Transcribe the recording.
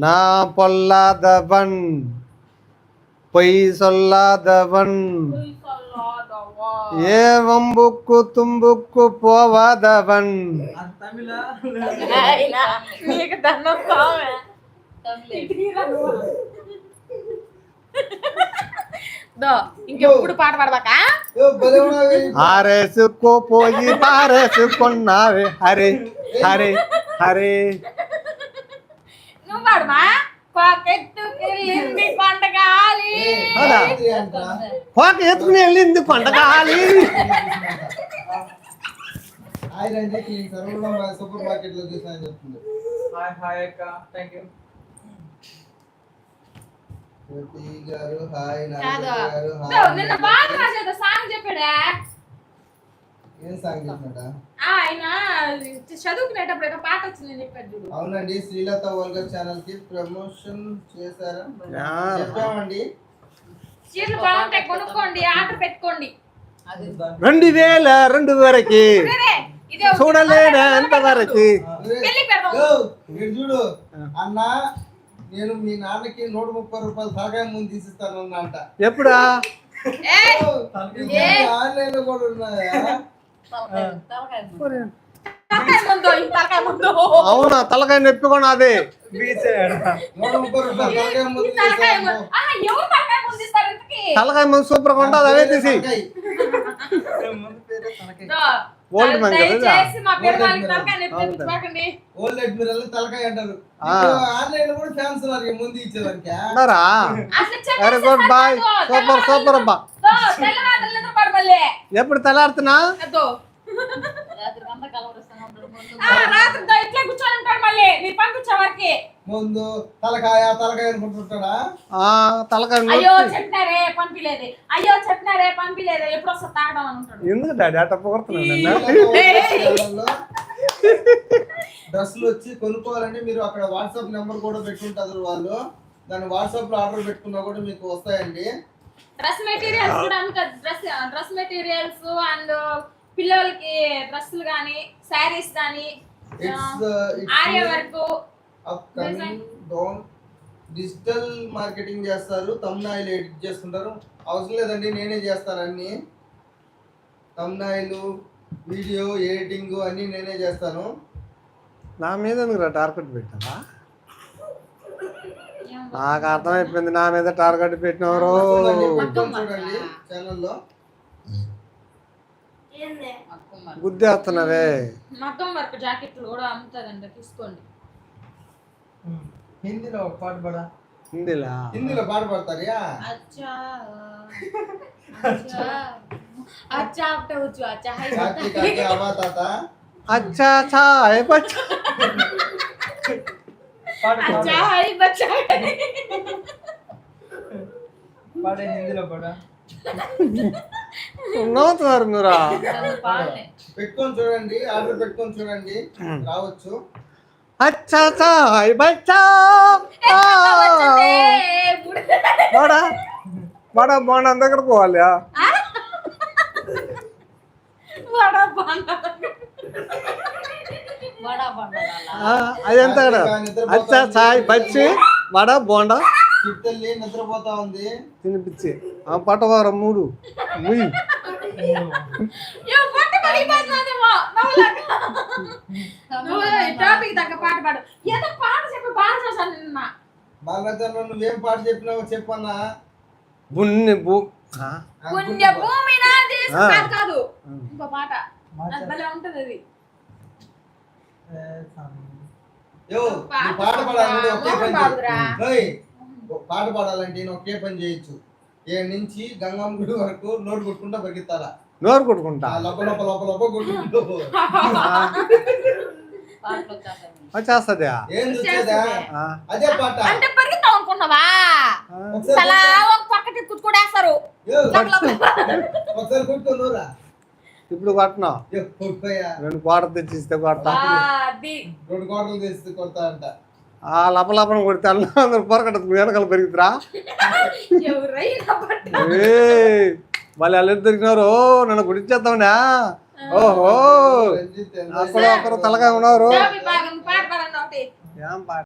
நான் பொல்லாதவன் பொய் சொல்லாதவன் ஏ வம்புக்கு தும்புக்கு போவாதவன் ఇంకెప్పుడు పాట పాడబాకా ఆరేసుకో పోయి పారేసుకున్నావే హరే హరే హరే నువ్వు పాడమా కోకెత్తుకెళ్ళింది కొండగాలి కోక ఎత్తుకుని వెళ్ళింది కొండగాలి సూపర్ మార్కెట్ లో చూసాను చెప్తుంది. హాయ్ అక్క, థ్యాంక్ యూ గారు. హాయ్ నిన్న బాగా రాసేది సాంగ్ చెప్పాడా? ఏం సాంగ్ చెప్పాడా? ఆయన చదువుకునేటప్పుడు ఏదో పాట వచ్చిందని చెప్పాడు చూడు. అవునండి, శ్రీలత వల్గర్ ఛానల్ కి ప్రమోషన్ చేశారా? చెప్పామండి. చీరలు బాగుంటాయి, కొనుక్కోండి, ఆర్డర్ పెట్టుకోండి. 2002 వరకు చూడలేడు అంతవరకు. చూడు అన్న, నేను మీ నాన్నకి 130 రూపాయలు తలకాయ ముందు తీసిస్తాను అంట. ఎప్పుడా? ఆన్లైన్ లో కూడా ఉన్నాయా? అవునా? తలకాయ నొప్పి కూడా అదే 130 రూపాయలు తలకాయ ముందు తలకాయ ముందు సూపర్ గా ఉంటుంది. అవే తీసి ఓల్డ్ మ్యాన్ ఓల్డ్ అడ్మిరల్ తలకాయ అంటారు. ఆన్లైన్ లో కూడా ఫ్యాన్స్ ఉన్నారు ముందు ఇచ్చేవారికి. Very good boy, super super అబ్బా. ఎప్పుడు తెల్లారుతున్నా ముందు తలకాయ తలకాయ అనుకుంటుంటాడా? తలకాయ అయ్యో చెప్పినారే పంపిలేదు, అయ్యో చెప్పినారే పంపిలేదు, ఎప్పుడు వస్తా తాగడం అనుకుంటాడు. ఎందుకు డాడీ అట్ట పొగడుతున్నాడు? డ్రెస్సులు వచ్చి కొనుక్కోవాలంటే మీరు అక్కడ వాట్సాప్ నెంబర్ కూడా పెట్టుకుంటారు వాళ్ళు. దాన్ని వాట్సాప్ లో ఆర్డర్ పెట్టుకున్నా కూడా మీకు వస్తాయండి. డ్రెస్ మెటీరియల్స్ కూడా డ్రెస్ మెటీరియల్స్ అండ్ పిల్లలకి డ్రెస్సులు గానీ శారీస్ గానీ ఆర్య వర్క్ డిజిటల్ మార్కెటింగ్ చేస్తారు. తమ్నైల్ ఎడిట్ చేస్తుంటారు. అవసరం లేదండి, నేనే చేస్తాను అన్ని. తమ్నైల్ వీడియో ఎడిటింగ్ అన్ని నేనే చేస్తాను. నా మీద టార్గెట్ పెట్టావా? నాకు అర్థమైపోయింది, నా మీద టార్గెట్ పెట్టినవారు. చూడండి ఛానల్లో గుద్దేస్తున్నావే. మగ్గం వర్క్ జాకెట్లు కూడా అమ్ముతారంట, తీసుకోండి. హిందీలో పాట పాడా? హిందీలో పాట పాడతారా? అచ్చా అచ్చా అచ్చా అంటే వచ్చు. అచ్చా హై అచ్చా అచ్చా హై బచ్చా. అచ్చా హై బచ్చా పాడే హిందీలో పాడా. నవ్వుతున్నారు మీరు. పెట్టుకొని చూడండి, ఆర్డర్ పెట్టుకొని చూడండి, రావచ్చు. అచ్చా అచ్చా హై బచ్చా. బాడా బాడా బాండా దగ్గరకు పోవాలి. అది ఎంత కదా? అచ్చా చాయ్ బచ్చి వడ బోండా చిట్టల్లి నిద్రపోతా ఉంది. తినిపించి ఆ పట్టవారం 3 ముయ్యి. నువ్వేం పాట చెప్పినావో చెప్పన్నా. కాదు ఇంకో పాట భలే ఉంటది అది. పాట పాడాలంటే ఒకే పని. పాట పాడాలంటే ఒకే పని చేయొచ్చు. ఏ నుంచి గంగమ్మ గుడి వరకు నోరు కొట్టుకుంటా పరిగెత్తాలా. నోరు కొట్టుకుంటా లోప లోప లోప లోప కొట్టుకుంటూ వచ్చేస్తుందా? ఏం వచ్చేదా? అదే పాట అంటే పరిగెత్తావు అనుకున్నావా? అలా ఒక పక్కకి కుట్టుకుడేస్తారు. ఒకసారి కొట్టుకోనూరా. ఇప్పుడు కొట్టనా? 2 కోటలు తెచ్చిస్తే కొడతా. 2 కోటలు తెచ్చిస్తే కొడతా అంట. ఆ లపలపన కొడితే అందరూ పొరకట వెనకాల పెరుగుతురా. వాళ్ళు వాళ్ళు దొరికినారు. నన్ను గుడిచేద్దామనా? ఓహో అక్కడ ఒకరు తలగా ఉన్నారు. ఏం పాట